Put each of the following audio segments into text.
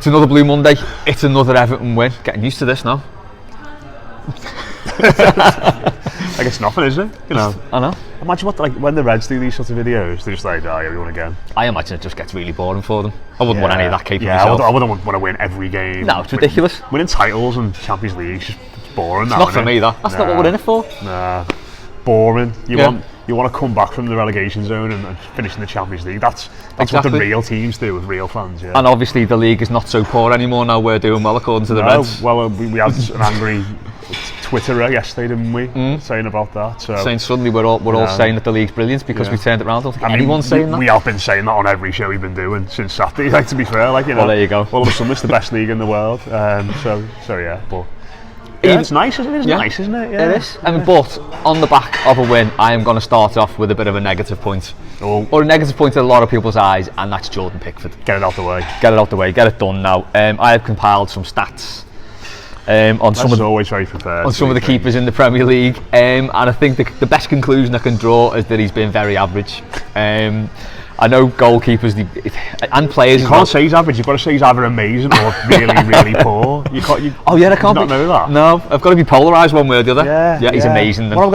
It's another Blue Monday. It's another Everton win. Getting used to this now. Like it's nothing, is it? You know. I know. Imagine what, like, when the Reds do these sorts of videos, they're just like, oh yeah, we won again. I imagine it just gets really boring for them. I wouldn't want any of that cake for Yeah, myself. I wouldn't want to win every game. No, it's ridiculous. Winning titles and Champions League is just boring. It's not for me, that. That's not what we're in it for. Nah, boring. You want to come back from the relegation zone and finish in the Champions League. That's exactly what the real teams do with real fans. Yeah. And obviously the league is not so poor anymore now. We're doing well according to the Reds. Well, we had an angry Twitterer yesterday, didn't we? Saying about that. So saying suddenly we're all saying that the league's brilliant because we turned it around. I don't think anyone's saying that. We have been saying that on every show we've been doing since Saturday. Like, to be fair, like, you know. Well, there you go. All of a sudden, it's the best league in the world. So yeah, but. Yeah, it's nice, isn't it? It's nice, isn't it? Yeah. It is. I mean, but on the back of a win, I am going to start off with a bit of a negative point. Or a negative point in a lot of people's eyes, and that's Jordan Pickford. Get it out the way. Get it out the way. Get it done now. I have compiled some stats on some of the keepers in the Premier League, and I think the best conclusion I can draw is that he's been very average. I know goalkeepers and players. You can't say he's average. You've got to say he's either amazing or really, really poor. I can't know that. No, I've got to be polarised one way or the other. Yeah, he's amazing. Then. What are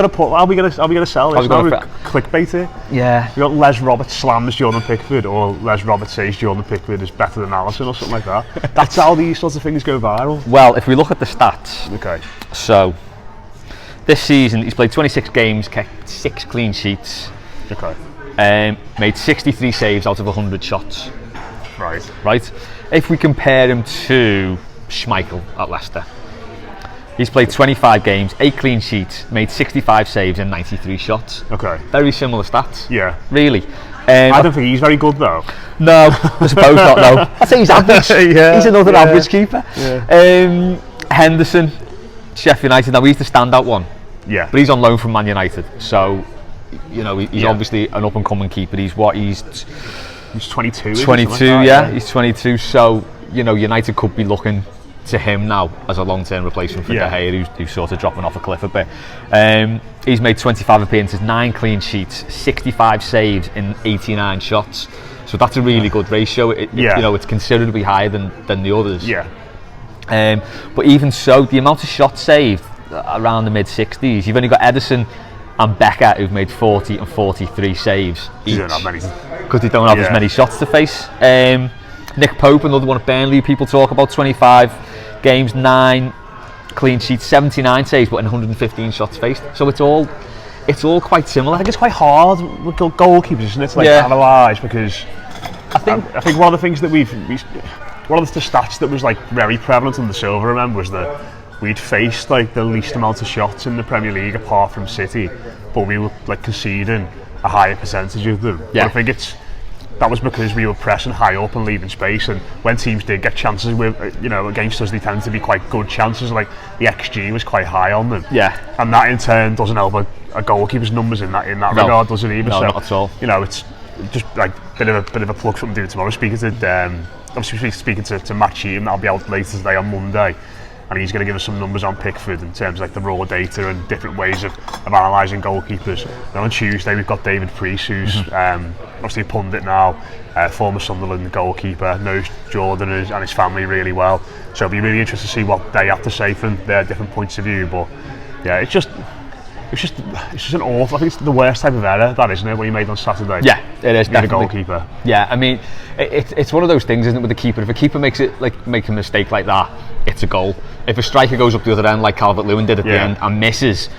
we going to sell this? Clickbait here. Yeah. We got Les Roberts slams Jordan Pickford, or Les Roberts says Jordan Pickford is better than Alisson, or something like that. That's how these sorts of things go viral. Well, if we look at the stats. Okay. So, this season he's played 26 games, kept 6 clean sheets. Okay. Made 63 saves out of 100 shots. Right. If we compare him to Schmeichel at Leicester, he's played 25 games, 8 clean sheets, made 65 saves and 93 shots. Okay. Very similar stats. Yeah. Really. I don't think he's very good though. No, I suppose not. No, I'd say he's average. He's another average keeper. Yeah. Henderson, Sheffield United. Now he's the standout one. Yeah. But he's on loan from Man United, so. You know, he's obviously an up-and-coming keeper. He's 22. 22, yeah. He's 22. So you know, United could be looking to him now as a long-term replacement for De Gea, who's sort of dropping off a cliff a bit. He's made 25 appearances, 9 clean sheets, 65 saves in 89 shots. So that's a really good ratio. You know, it's considerably higher than the others. Yeah. But even so, the amount of shots saved around the mid-60s. You've only got Ederson and Becker who've made 40 and 43 saves each. Because they don't have as many shots to face. Nick Pope, another one at Burnley, people talk about, 25 games, 9 clean sheets, 79 saves, but in 115 shots faced. So it's all quite similar. I think it's quite hard with goalkeepers, isn't it, to analyse, because I think one of the things that one of the stats that was like very prevalent in the Silver, remember, was that we'd faced like the least amount of shots in the Premier League apart from City, but we were like conceding a higher percentage of them. Yeah. But I think that was because we were pressing high up and leaving space, and when teams did get chances against us, they tended to be quite good chances. Like the XG was quite high on them. Yeah. And that in turn doesn't help a goalkeeper's numbers in that regard, does it even? No, not at all. You know, it's just like bit of a plug for something to do tomorrow. Speaking to Matt Sheehan, that'll be out later today on Monday. And he's going to give us some numbers on Pickford in terms of like the raw data and different ways of analysing goalkeepers. And on Tuesday we've got David Priest, who's obviously a pundit now, former Sunderland goalkeeper, knows Jordan and his family really well. So it'll be really interesting to see what they have to say from their different points of view. But yeah, it's just an awful. I think it's the worst type of error, that, isn't it, what he made on Saturday? Yeah, it is. Being a goalkeeper. Yeah, I mean, it's one of those things, isn't it, with the keeper? If a keeper makes a mistake like that, it's a goal. If a striker goes up the other end, like Calvert-Lewin did at the end, and misses,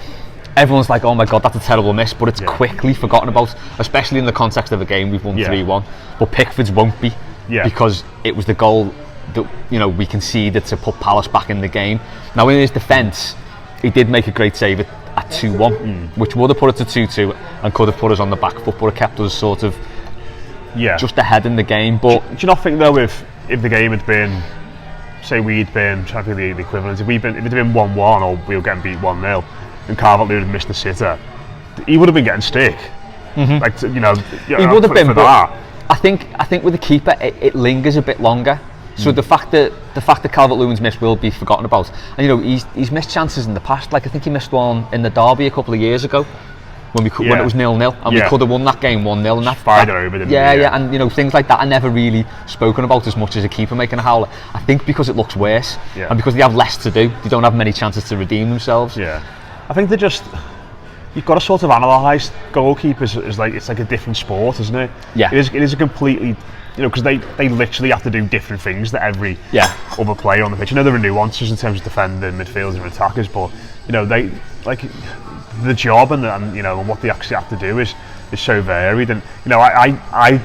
everyone's like, "Oh my God, that's a terrible miss." But it's quickly forgotten about, especially in the context of a game we've won 3-1. But Pickford's won't be, because it was the goal that we conceded to put Palace back in the game. Now, in his defence, he did make a great save at 2-1, which would have put it to 2-2 and could have put us on the back foot, but it kept us sort of just ahead in the game. But do you not think though, if the game had been, say we'd been trying to be the equivalent, if it had been 1-1 or we were getting beat 1-0 and Calvert-Lewin had missed the sitter, he would have been getting stick. Like, he would have been. But I think with the keeper, it lingers a bit longer. So the fact that Calvert-Lewin's miss will be forgotten about, and he's missed chances in the past. Like I think he missed one in the derby a couple of years ago, when it was 0-0, and we could have won that game 1-0, and that's fired it over, didn't we? Yeah, and you know, things like that are never really spoken about as much as a keeper making a howler. I think because it looks worse, and because they have less to do, they don't have many chances to redeem themselves. Yeah, I think they're just. You've got to sort of analyse goalkeepers as like it's like a different sport, isn't it? Yeah, it is a completely. You know, because they literally have to do different things that every other player on the pitch. You know, there are nuances in terms of defending, midfielders, and attackers, but you know, they like the job and you know, and what they actually have to do is so varied. And you know, I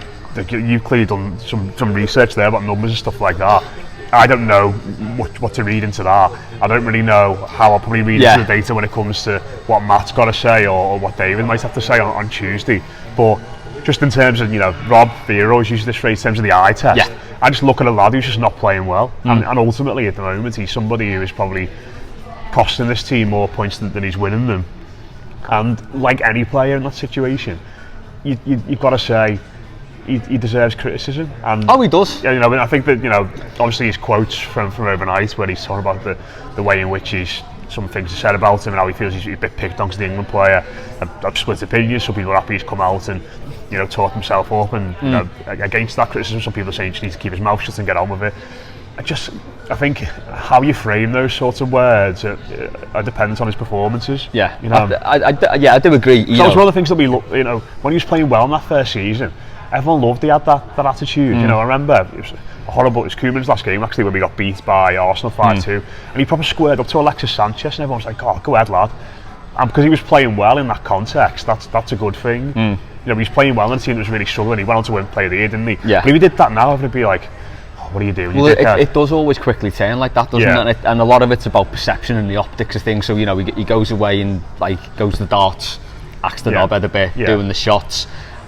you've clearly done some research there about numbers and stuff like that. I don't know what to read into that. I don't really know how I'll probably read into the data when it comes to what Matt's got to say or what David might have to say on Tuesday, but. Just in terms of, you know, Rob Vieira always uses this phrase in terms of the eye test. I just look at a lad who's just not playing well, and ultimately at the moment he's somebody who is probably costing this team more points than he's winning them. And like any player in that situation, you've got to say he deserves criticism. And he does. Yeah, you know, I think that, you know, obviously his quotes from overnight where he's talking about the way in which some things are said about him and how he feels he's a bit picked on because the England player. I've split opinions. Some people are happy he's come out and, you know, talk himself up and you know, against that criticism. Some people are saying he just needs to keep his mouth shut and get on with it. I think how you frame those sorts of words are dependent on his performances. Yeah, you know. I do agree. That was one of the things that we look. You know, when he was playing well in that first season, everyone loved he had that attitude. You know, I remember it was horrible. It was Koeman's last game actually when we got beat by Arsenal 5-2, and he probably squared up to Alexis Sanchez, and everyone was like, "Oh, go ahead, lad." And because he was playing well in that context, that's a good thing. You know, he was playing well in a team that was really struggling. He went on to win Player of the Year, didn't he? Yeah. But if he did that now, it'd be like, oh, what are you doing? Well, it does always quickly turn like that, doesn't it? And a lot of it's about perception and the optics of things. So, you know, he goes away and like goes to the darts, acts the knobhead a bit, doing the shots,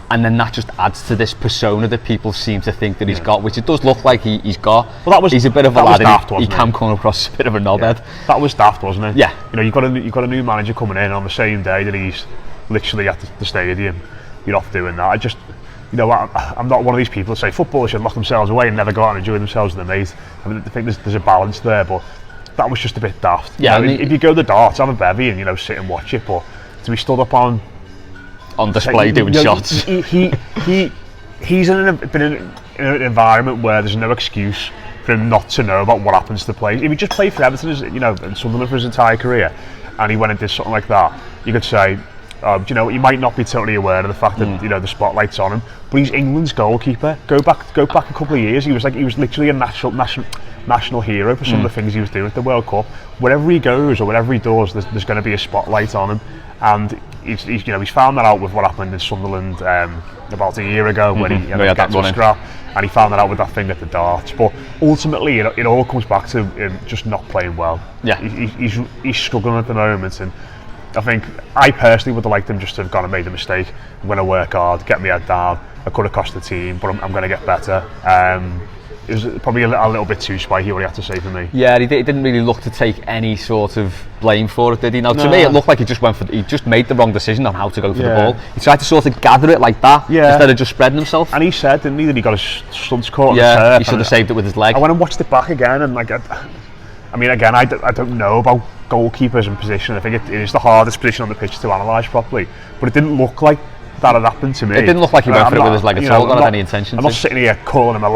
and then that just adds to this persona that people seem to think that he's got, which it does look like he's got. Well, he's a bit of a lad, daft, he can come across a bit of a knobhead. That was daft, wasn't it? Yeah. You know, you've got a new manager coming in on the same day that he's literally at the stadium. You're off doing that. You know, I'm not one of these people that say footballers should lock themselves away and never go out and enjoy themselves with their mates. I mean, I think there's a balance there, but that was just a bit daft. Yeah, you know, if you go to the darts, have a bevy and, you know, sit and watch it, but to be stood up on display doing shots. He's been in an environment where there's no excuse for him not to know about what happens to the players. If he just played for Everton, you know, and Sunderland for his entire career, and he went and did something like that, you could say, you know, he might not be totally aware of the fact that you know the spotlight's on him, but he's England's goalkeeper. Go back a couple of years. He was literally a national hero for some of the things he was doing at the World Cup. Wherever he goes or whatever he does, there's going to be a spotlight on him, and he's found that out with what happened in Sunderland about a year ago when he had that scrap, and he found that out with that thing at the darts. But ultimately, it all comes back to him just not playing well. Yeah, he's struggling at the moment, and I think I personally would have liked him just to have gone and made a mistake. I'm going to work hard, get my head down. I could have cost the team, but I'm going to get better. It was probably a little bit too spiky what he had to say for me. Yeah, he didn't really look to take any sort of blame for it, did he? Now, to me, it looked like he just made the wrong decision on how to go for the ball. He tried to sort of gather it like that instead of just spreading himself. And he said, didn't he, that he got his stunts caught on the turf. He should have saved it with his leg. I went and watched it back again, and like, I mean, again, I don't know about goalkeepers and position. I think it is the hardest position on the pitch to analyse properly, but it didn't look like that had happened to me. It didn't look like he went for it with his leg at all. Not had any intention. I'm not sitting here calling him a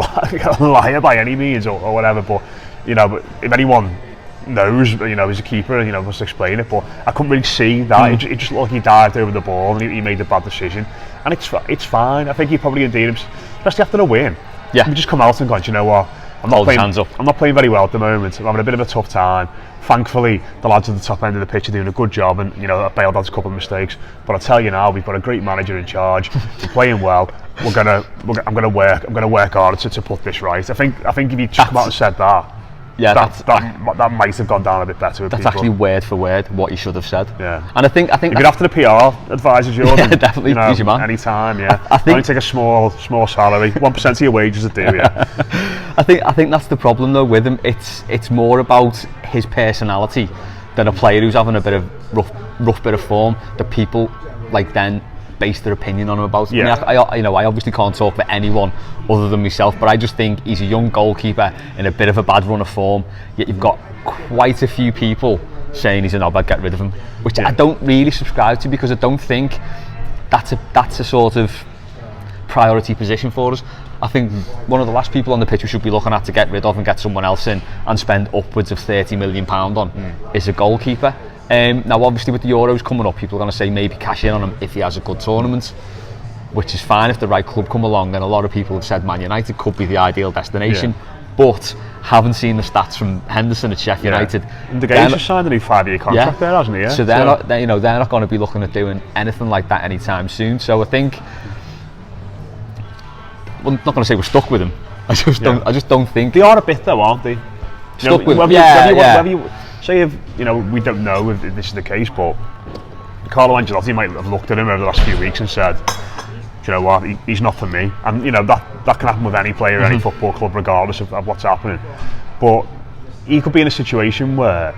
liar by any means or whatever, but you know, but if anyone knows, you know, he's a keeper, you know, must explain it. But I couldn't really see that. It just looked like he dived over the ball and he made a bad decision, and it's fine. I think he probably indeed, especially after a win. Yeah, he just come out and gone, you know what? I'm not playing very well at the moment. I'm having a bit of a tough time. Thankfully, the lads at the top end of the pitch are doing a good job, and you know, I bailed out a couple of mistakes. But I tell you now, we've got a great manager in charge. We're playing well. I'm gonna work hard to put this right. I think if you just come out and said that, that might have gone down a bit better with that's people. Actually word for word what you should have said. Yeah. And I think if you're after the PR advisor, Jordan, definitely, you know, he's your man. Anytime, yeah. I think only take a small salary, 1% of your wages would do, yeah. I think that's the problem though with him. It's more about his personality than a player who's having a bit of rough bit of form that people like then base their opinion on him about. Yeah. I mean, I obviously can't talk for anyone other than myself, but I just think he's a young goalkeeper in a bit of a bad run of form. Yet you've got quite a few people saying he's a knobhead, get rid of him, which I don't really subscribe to, because I don't think that's a sort of priority position for us. I think one of the last people on the pitch we should be looking at to get rid of and get someone else in and spend upwards of £30 million on is a goalkeeper. Now obviously with the Euros coming up, people are going to say maybe cash in on him if he has a good tournament, which is fine if the right club come along, and a lot of people have said Man United could be the ideal destination. But haven't seen the stats from Henderson at Sheffield United. And the Game's just signed a new 5-year contract there, hasn't he? So they're not going to be looking at doing anything like that anytime soon. So I think, I'm not going to say we're stuck with him. I just don't think they are a bit though, aren't they? Stuck with him. Say if we don't know if this is the case, but Carlo Ancelotti might have looked at him over the last few weeks and said, do you know what, he's not for me. And that can happen with any player, any football club, regardless of what's happening. But he could be in a situation where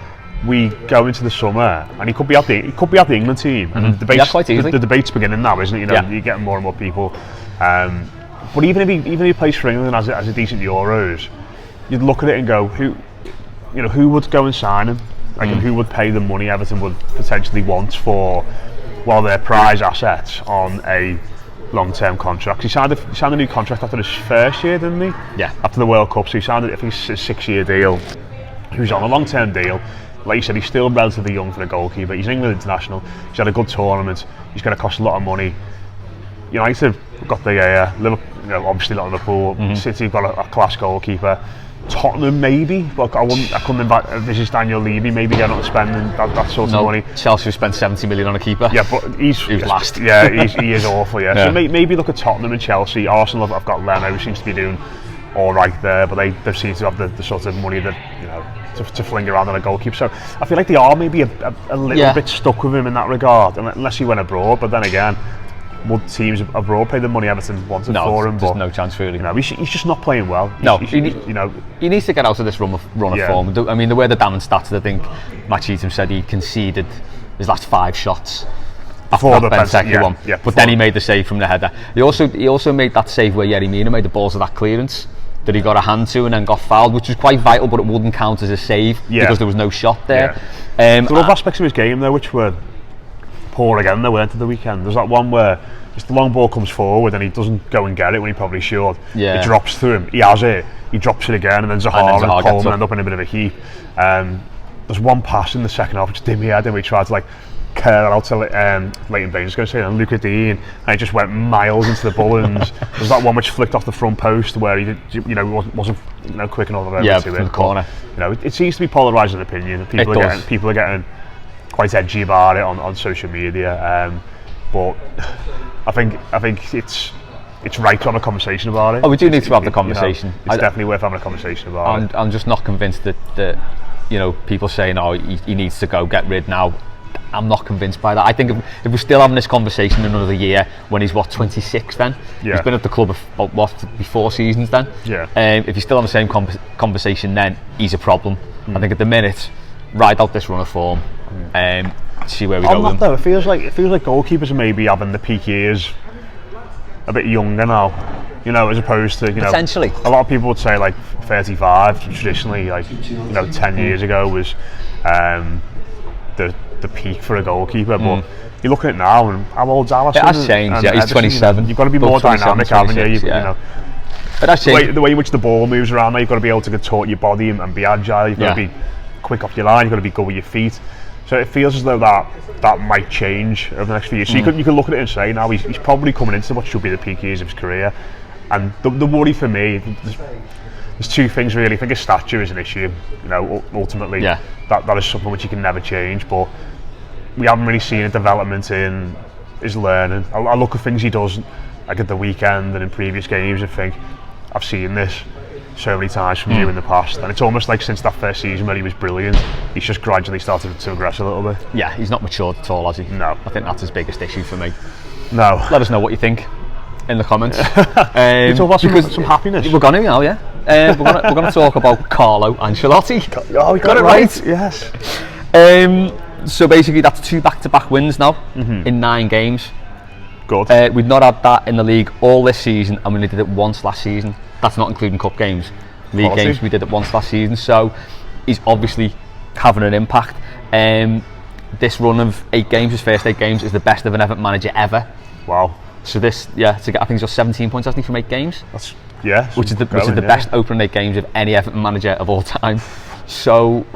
we go into the summer and he could be at the England team, and the debate's beginning now, isn't it? You're getting more and more people. But even if he plays for England as a decent Euros, you'd look at it and go, who would go and sign him? Like, and who would pay the money Everton would potentially want for their prize assets on a long-term contract? He signed a new contract after his first year, didn't he? Yeah. After the World Cup, so he signed a 6-year deal. He was on a long-term deal. Like you said, he's still relatively young for a goalkeeper. He's an England international. He's had a good tournament. He's going to cost a lot of money. United got the Liverpool, obviously not Liverpool. City got a class goalkeeper. Tottenham maybe, but I couldn't envisage Daniel Levy maybe getting on spending that sort of money. Chelsea spent 70 million on a keeper. Yeah, but he's last. Yeah, he is awful. Yeah. So maybe look at Tottenham and Chelsea. Arsenal have got Leno, who seems to be doing all right there, but they seem to have the sort of money that to fling around on a goalkeeper. So I feel like they are maybe a little bit stuck with him in that regard, unless he went abroad. But then again, would teams abroad pay the money Everton wanted for him? There's no chance really. He's just not playing well. He needs to get out of this run of form. I mean, the way they're down in stats, I think Matt Cheatham said he conceded his last 5 shots before the Benteke one. Yeah, but then he made the save from the header. He also made that save where Yerry Mina made the balls of that clearance that he got a hand to and then got fouled, which was quite vital, but it wouldn't count as a save because there was no shot there. There were other aspects of his game though which were poor again, they weren't at the weekend. There's that one where just the long ball comes forward and he doesn't go and get it when he probably should. It drops through him. He has it. He drops it again, and then Zaha and Coleman end up in a bit of a heap. There's one pass in the second half which did me head, and we tried to curl out to Leighton Baines, going to say, and Luca Dean, and it just went miles into the bullens. There's that one which flicked off the front post where he wasn't quick enough over to it. The corner. It seems to be polarising opinion. People are getting quite edgy about it on social media, but I think it's right to have a conversation about it. We do need to have the conversation. It's definitely worth having a conversation about it. I'm just not convinced that people saying he needs to go, get rid now. I'm not convinced by that. I think if we're still having this conversation in another year, when he's 26 then, he's been at the club for 4 seasons then. If he's still on the same conversation then, he's a problem. I think at the minute, ride out this run of form. See where we go with him. Though, it feels like goalkeepers are maybe having the peak years a bit younger now, as opposed to potentially. A lot of people would say 35 traditionally, 10 years ago was the peak for a goalkeeper. But you look at it now, and how old's Alisson? It has changed. He's 27. You've got to be more dynamic, haven't you? The way in which the ball moves around now, you've got to be able to contort your body and be agile. You've got to be quick off your line. You've got to be good with your feet. So it feels as though that might change over the next few years. So you can look at it and say now he's probably coming into what should be the peak years of his career. And the worry for me, there's 2 things really. I think his stature is an issue. Ultimately, that is something which you can never change. But we haven't really seen a development in his learning. I look at things he does at the weekend and in previous games and think, I've seen this so many times from you in the past, and it's almost like since that first season where he was brilliant, he's just gradually started to regress a little bit. Yeah, he's not matured at all, has he? No. I think that's his biggest issue for me. No. Let us know what you think in the comments. We talk about some happiness. We're going to now, we're going to talk about Carlo Ancelotti. We got it right. Yes. So basically, that's 2 back-to-back wins now in 9 games. Good. We've not had that in the league all this season, and we only did it once last season. That's not including cup games. League games, we did it once last season. So he's obviously having an impact. This run of 8 games, his first 8 games, is the best of an Everton manager ever. Wow. So this, I think he's got 17 points, hasn't he, from 8 games? That's which is the best opening 8 games of any Everton manager of all time. So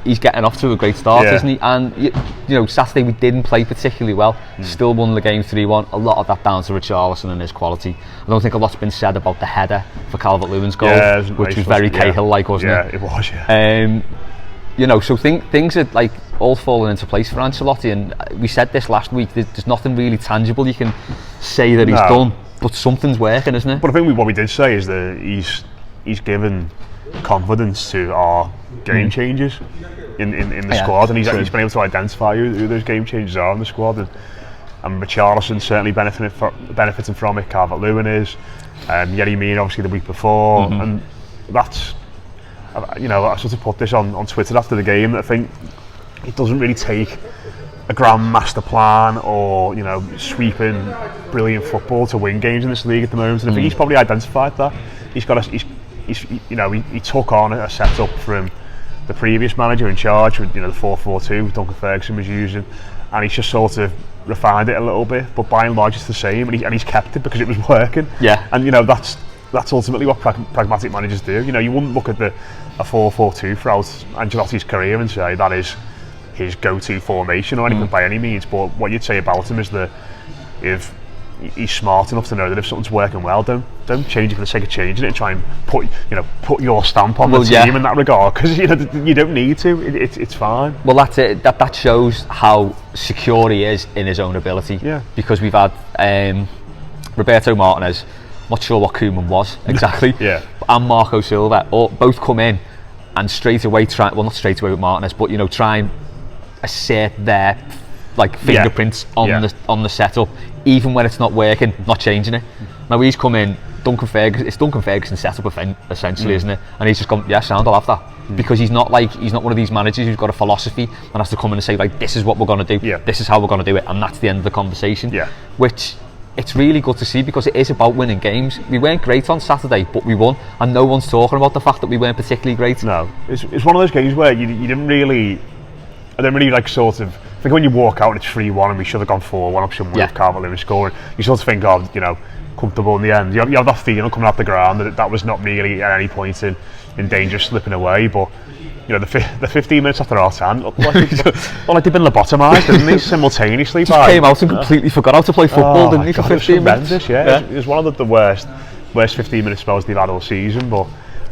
he's getting off to a great start, isn't he? And Saturday we didn't play particularly well. Still won the game 3-1. A lot of that down to Richarlison and his quality. I don't think a lot's been said about the header for Calvert-Lewin's goal, which was very Cahill-like, wasn't it? Yeah, it was. Yeah. So things are like all falling into place for Ancelotti, and we said this last week. There's nothing really tangible you can say that he's done, but something's working, isn't it? But I think what we did say is that he's given confidence to our game changers in the squad, and he's been able to identify who those game changers are in the squad, and Richarlison certainly benefiting from it. Calvert-Lewin is, Yerry Mina obviously the week before, and that's I sort of put this on Twitter after the game. I think it doesn't really take a grand master plan or sweeping brilliant football to win games in this league at the moment, and I think he's probably identified that. He took on a setup from the previous manager in charge with the 4-4-2 Duncan Ferguson was using, and he's just sort of refined it a little bit, but by and large it's the same, and he's kept it because it was working. And that's ultimately what pragmatic managers do. You wouldn't look at a 4-4-2 throughout Ancelotti's career and say that is his go-to formation or anything by any means, but what you'd say about him is that if he's smart enough to know that if something's working well, don't change it for the sake of changing it and try and put your stamp on the team in that regard, because you don't need to. It's fine. Well, that's it. That shows how secure he is in his own ability. Because we've had Roberto Martinez, not sure what Koeman was exactly, and Marco Silva, both come in and straight away not straight away with Martinez, but try and assert their fingerprints on the setup, even when it's not working, not changing it. Now he's come in, it's Duncan Ferguson's setup essentially, isn't it? And he's just gone, sound, I'll have that. Because he's not one of these managers who's got a philosophy and has to come in and say this is what we're going to do, this is how we're going to do it, and that's the end of the conversation. Which it's really good to see, because it is about winning games. We weren't great on Saturday, but we won, and no one's talking about the fact that we weren't particularly great. No, it's one of those games where you didn't really, I don't really sort of think when you walk out and it's 3-1 and we should have gone 4-1 option with Calvert-Lewin scoring, you sort of think comfortable in the end. You have that feeling coming off the ground that was not really at any point in danger of slipping away, but the 15 minutes after our time looked like they've been lobotomised, didn't they, simultaneously. Just came out and completely forgot how to play football, didn't he, for 15 minutes? It was one of the worst 15-minute spells they've had all season, but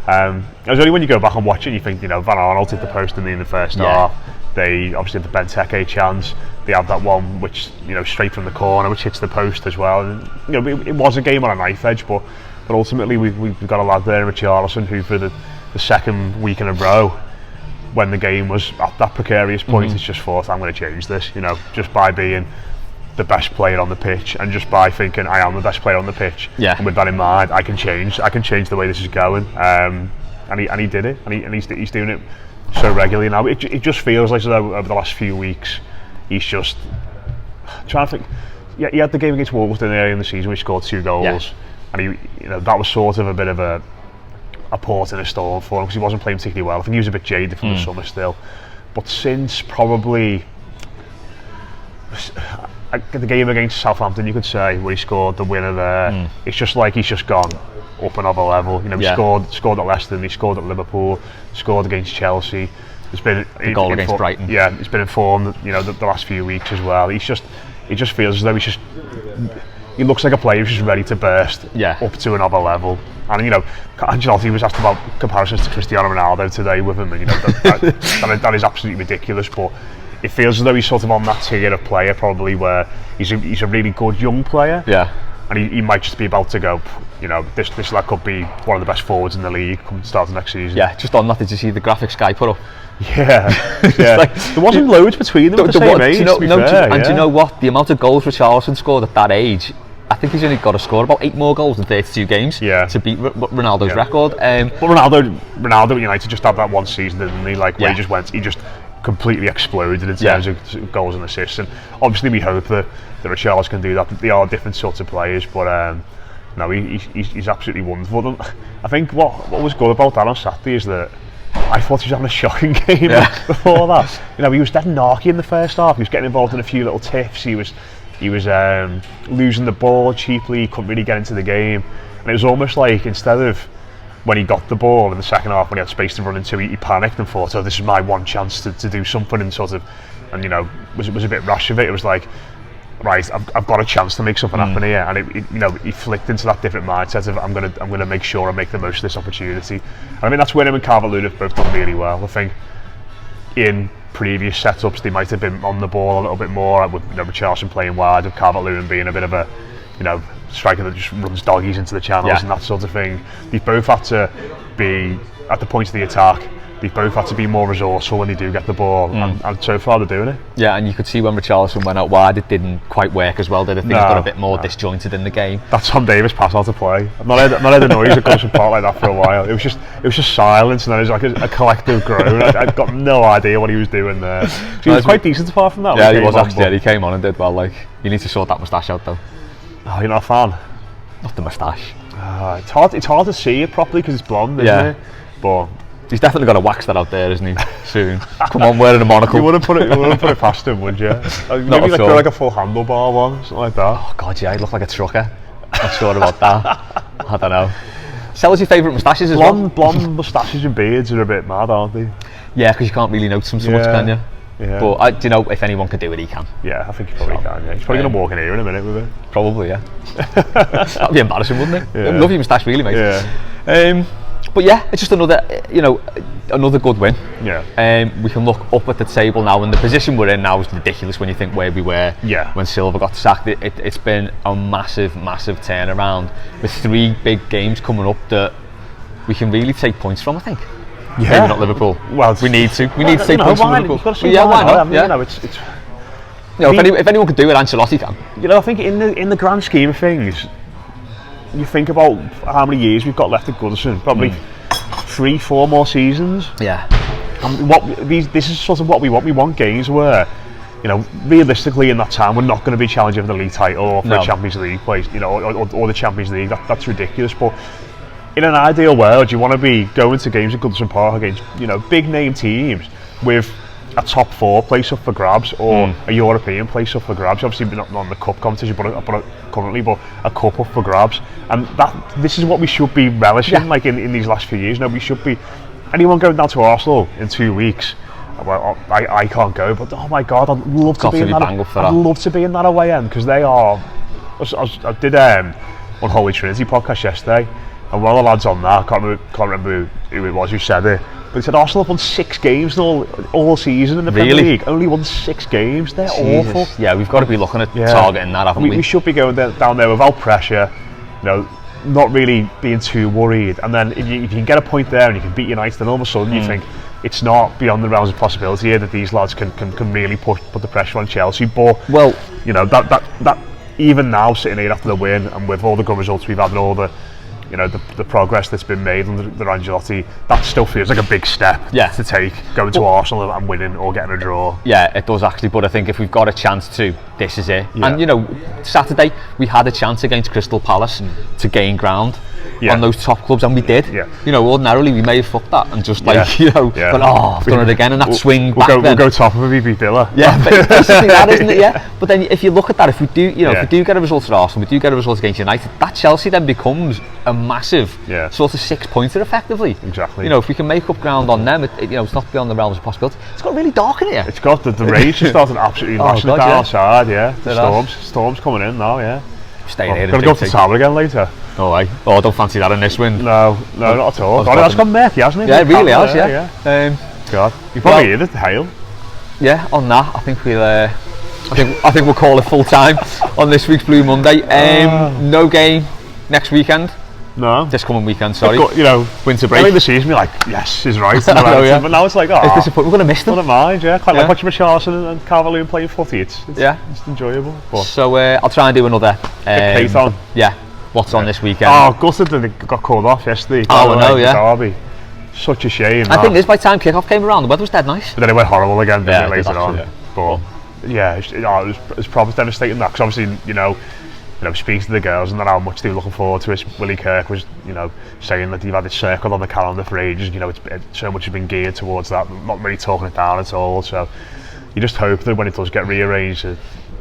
it was only when you go back and watch it you think, Van Arnold hit the post in the first half. They obviously had the Benteke chance. They have that one which straight from the corner, which hits the post as well. And, it was a game on a knife edge, but ultimately we've got a lad there in Richarlison who, for the second week in a row, when the game was at that precarious point, has just thought, I'm going to change this. Just by being the best player on the pitch, and just by thinking I am the best player on the pitch. And with that in mind, I can change the way this is going. And he did it, and he's doing it so regularly now. It just feels like over the last few weeks he's just trying to think. He had the game against Wolves early in the season where he scored 2 goals, and that was sort of a bit of a port in a storm for him, because he wasn't playing particularly well. I think he was a bit jaded from the summer still, but since probably the game against Southampton, you could say, where he scored the winner there, it's just like he's just gone up another level. He scored at Leicester, and he scored at Liverpool, scored against Chelsea. There's been the goal against Brighton. He's been informed, the last few weeks as well. It just feels as though he looks like a player who's just ready to burst up to another level. And Ancelotti was asked about comparisons to Cristiano Ronaldo today with him, and that is absolutely ridiculous. But it feels as though he's sort of on that tier of player, probably, where he's a really good young player. And he might just be about to go, this lad could be one of the best forwards in the league come starting next season. Just on that, did you see the graphics Sky put up? There wasn't loads between them at the same age, do you know what? The amount of goals Richarlison scored at that age, I think he's only got to score about 8 more goals in 32 games to beat Ronaldo's record. But Ronaldo at United just had that one season, didn't he? Where he just completely exploded in terms of goals and assists. And obviously we hope that Richarlison can do that. They are different sorts of players, but he's absolutely wonderful. I think what was good about that on Saturday is that I thought he was having a shocking game before that. You know, he was dead narky in the first half. He was getting involved in a few little tiffs. He was losing the ball cheaply. He couldn't really get into the game. And it was almost like, instead of when he got the ball in the second half, when he had space to run into, he panicked and thought, oh, this is my one chance to do something, and you know, was a bit rash of it. It was like, right, I've got a chance to make something happen here, and you know, he flicked into that different mindset of I'm gonna make sure I make the most of this opportunity. And I mean, that's where him and Calvert-Lewin have both done really well. I think in previous setups they might have been on the ball a little bit more, with, you know, Richarlison playing wide, with Calvert-Lewin being a bit of a, you know, striker that just runs doggies into the channels and that sort of thing. They've both had to be at the point of the attack. They've both had to be more resourceful when they do get the ball, and so far they're doing it. Yeah, and you could see when Richarlison went out wide, it didn't quite work as well, did it? Things got a bit more disjointed in the game. That Tom Davis pass out to play. I've not heard the noise at Goodison Park like that for a while. It was just silence, and then it was like a collective groan. I've got no idea what he was doing there. So he was quite decent apart from that. Yeah, he was actually. Yeah, he came on and did well. Like, you need to sort that moustache out though. Oh, you're not a fan? Not the moustache. It's hard to see it properly because it's blonde, isn't it? But he's definitely got to wax that out there, isn't he? Soon. Come on, wearing a monocle. You wouldn't put it past him, would you? Maybe like a full handlebar one, something like that. Oh God, yeah, he'd look like a trucker. Not sure about that. I don't know. Tell us your favourite moustaches as well. Blonde moustaches and beards are a bit mad, aren't they? Yeah, because you can't really notice them so much, can you? Yeah. But do you know, if anyone could do it, he can. Yeah, I think he probably can. Yeah. He's probably going to walk in here in a minute with it. Probably, yeah. That'd be embarrassing, wouldn't it? Yeah. Love your moustache, really, mate. Yeah. But yeah, it's just another good win. Yeah. We can look up at the table now, and the position we're in now is ridiculous when you think where we were when Silva got sacked. It's been a massive turnaround with 3 big games coming up that we can really take points from, I think. Yeah. Maybe not Liverpool. Well, we need to take points from Liverpool. Yeah, why not? Yeah. You know, it's if anyone could do it, Ancelotti can. You know, I think in the grand scheme of things, you think about how many years we've got left at Goodison, probably 3-4 more seasons. Yeah. And this is sort of what we want. We want games where, you know, realistically in that time we're not going to be challenging for the league title or for a Champions League place, you know, or the Champions League. That's ridiculous. But in an ideal world, you want to be going to games at Goodison Park against, you know, big name teams with a top 4 place up for grabs, or a European place up for grabs. Obviously not on the cup competition, but a cup up for grabs. And this is what we should be relishing, like in these last few years. No, we should be. Anyone going down to Arsenal in 2 weeks, well, I can't go, but oh my God, I'd love to be in that. I'd love to be in that away end, because they are. I did Unholy Trinity podcast yesterday, and one of the lads on that, I can't remember who it was who said it, but he said Arsenal have won 6 games all season in the Premier League. Only won 6 games. They're awful. Yeah, we've got to be looking at targeting that, haven't we? We should be going down there without pressure, you know, not really being too worried. And then if you can get a point there and you can beat United, then all of a sudden you think it's not beyond the realms of possibility here that these lads can really put the pressure on Chelsea. But you know, that even now, sitting here after the win and with all the good results we've had and all the, you know, the progress that's been made under the Ancelotti, that still feels like a big step to take, going to Arsenal and winning or getting a draw. Yeah, it does actually, but I think if we've got a chance to, this is it. And you know, Saturday we had a chance against Crystal Palace to gain ground on those top clubs, and we did. You know, ordinarily we may have fucked that and just gone, I've done it again, and that swing back we'll go top of it, beat Villa. Yeah, basically that, isn't it? Yeah. But then if you look at that, if we do, you know, if we do get a result at Arsenal, we do get a result against United, that Chelsea then becomes a massive sort of 6-pointer effectively. Exactly. You know, if we can make up ground on them, you know, it's not beyond the realms of possibility. It's got really dark in here. It's got the rays just started absolutely lashing it down outside. Storms coming in now. Staying here. Gonna go to the tower again later. Oh, I don't fancy that in this wind. No, not at all. That's gone murky, hasn't it? Yeah, it really has. Yeah. God, you probably hear the hail. Yeah, on that, I think we'll. I think we'll call it full time on this week's Blue Monday. No game next weekend. No. This coming weekend, sorry. You know, winter break. Early the season, you're like, yes, is right. But now it's like, it's disappointing. We're going to miss them. What am I? Quite like watching Richarlison and Calvert-Lewin playing footy. It's enjoyable. But so I'll try and do another. Python. Yeah. What's on this weekend? Oh, gutted that it got called off yesterday. Oh, I know, Derby. Such a shame. I think this by the time kick-off came around, the weather was dead nice. But then it went horrible again later on. Yeah. But it was probably devastating that, because obviously, you know, speaking to the girls and how much they were looking forward to it. Willie Kirk was, saying that they've had it circled on the calendar for ages. So much has been geared towards that, not really talking it down at all. So you just hope that when it does get rearranged,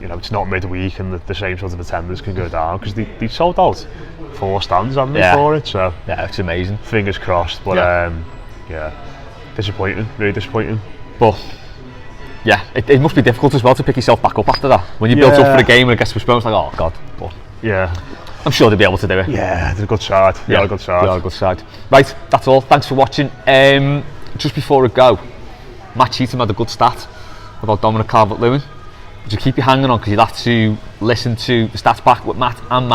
it's not midweek and the same sort of attendance can go down, because they sold out 4 stands, haven't they, for it? So yeah, it's amazing. Fingers crossed, but disappointing, really disappointing. But yeah, it must be difficult as well to pick yourself back up after that. When you built up for a game and it gets postponed, it's like, oh god. But yeah, I'm sure they'll be able to do it. Yeah, they're a good side. They are a good side. Right, that's all. Thanks for watching. Just before I go, Matt Cheatham had a good stat about Dominic Calvert-Lewin. But you keep your hanging on, because you'll have to listen to the stats back with Matt on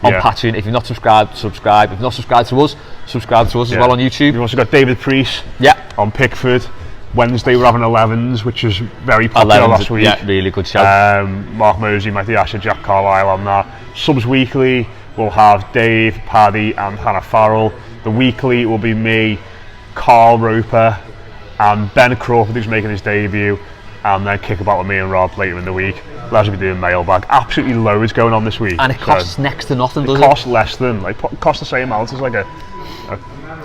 Patreon. If you're not subscribed, subscribe. If you're not subscribed to us, subscribe to us as well on YouTube. We've also got David Priest on Pickford. Wednesday we're having 11s, which was very popular last week. Yeah, really good show. Mark Mosey, Matty Asher, Jack Carlisle on that. Subs weekly we'll have Dave, Paddy and Hannah Farrell. The weekly will be me, Carl Roper and Ben Crawford, who's making his debut, and then kick about with me and Rob later in the week. We'll actually be doing mailbag. Absolutely loads going on this week. And it costs next to nothing, doesn't it? It costs less than, costs the same amount as like a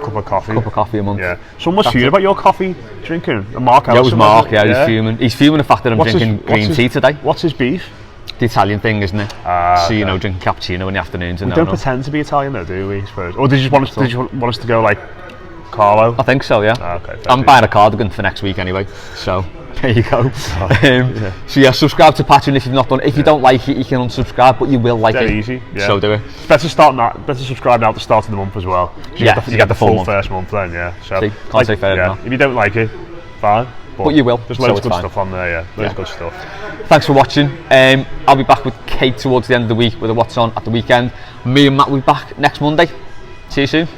cup of coffee. Cup of coffee a month. Yeah. Someone was fuming about your coffee drinking. Mark Ellison, it was Mark, he's fuming. He's fuming the fact that I'm drinking green tea today. What's his beef? The Italian thing, isn't it? So, drinking cappuccino in the afternoons. We don't pretend to be Italian though, do we, I suppose? Or did you want us to go like Carlo? I think so, yeah. Okay. I'm buying a cardigan for next week anyway, so there you go. So yeah, subscribe to Patreon if you've not done it. If you don't like it, you can unsubscribe, but you will like it. Easy, yeah. So do it. It's better subscribe now at the start of the month as well. You get the full first month then, yeah. So can't say fair enough. If you don't like it, fine. But you will. There's loads of good stuff on there, yeah. Loads of good stuff. Thanks for watching. I'll be back with Kate towards the end of the week with a What's On at the weekend. Me and Matt will be back next Monday. See you soon.